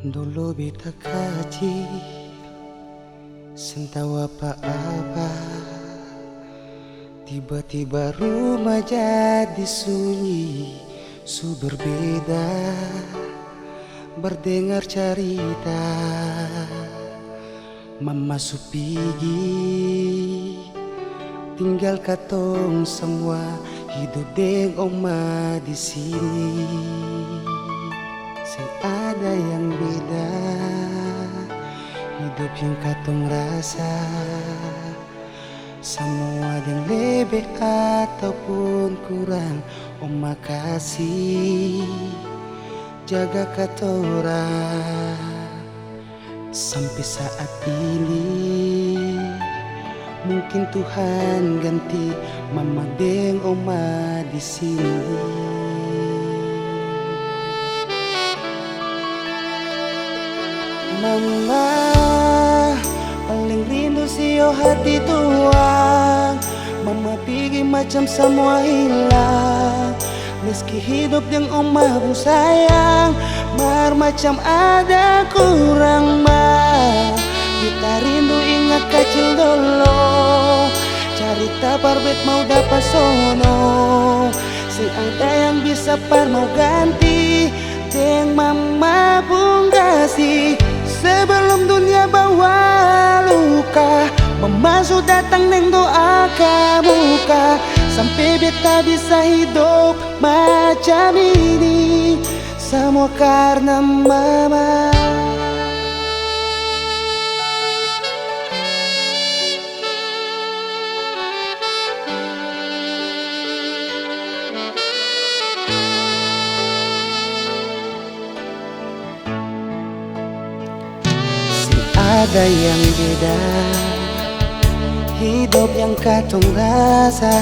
Dulu beta kecil, sentahu apa-apa. Tiba-tiba rumah jadi sunyi, su berbeda. Berdengar cerita mama su pigi, tinggal katong semua hidup deng oma di sini. Sing ada yang beda, hidup yang katong rasa, semua yang lebih ataupun kurang oma kasih jaga katorang sampai saat ini. Mungkin Tuhan ganti mama deng oma di sini. Mama paling rindu sio hati tuang. Mama pigi macam semua hilang, meski hidup yang oma pun sayang. Mar macam ada kurang mah. Kita rindu ingat kecil dulu, cerita parbet mau dapat sono. Sing ada yang bisa par mau ganti, deng mama pun kasih. Sebelum dunia bawa luka, mama sudah datang neng doa muka. Sampai beta bisa hidup macam ini, semua karena mama. Ada yang beda, hidup yang katong rasa,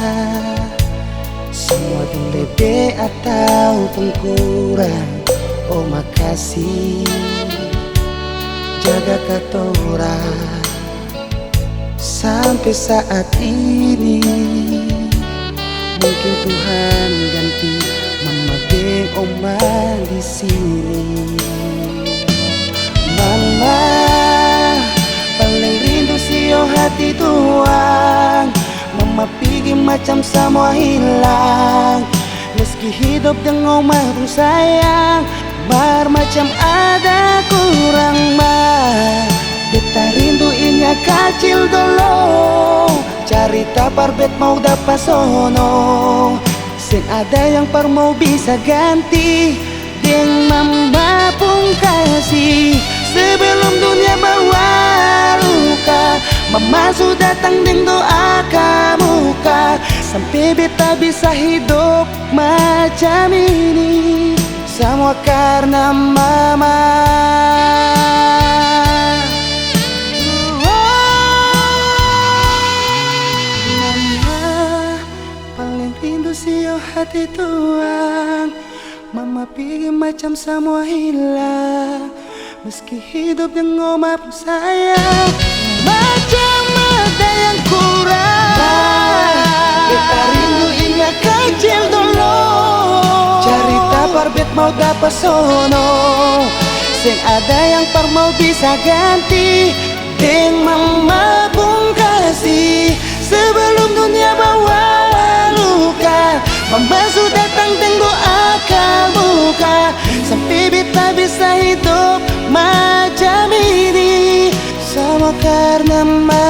semua yang lebih atau pengkurang. Oh makasih jaga katorang sampai saat ini. Mungkin Tuhan ganti mama deng oma di sini. Mama paling rindu sio hati tuang. Mama pigi macam semua hilang, meski hidup dengan oma pun sayang. Mar macam ada kurang mah. Beta rindu inya kecil dulu, cerita parbet mau dapat sono. Sing ada yang par mau bisa ganti, deng mama pun kasih. Sebelum dunia bawa luka, mama sudah datang deng doa muka. Sampai beta bisa hidup macam ini, semua karena mama. Mama paling rindu sio hati tuang. Mama pigi macam semua hilang, meski hidup yang oma pun sayang. Macam ada yang kurang, beta rindu ingat kecil dulu, cerita parbet mau dapat sono. Sing ada yang par mau bisa ganti, deng mama pun kasih. Sebelum dunia bawa luka, mama sudah datang deng doa muka. Sampai beta bisa hidup macam ini, semua karena mama.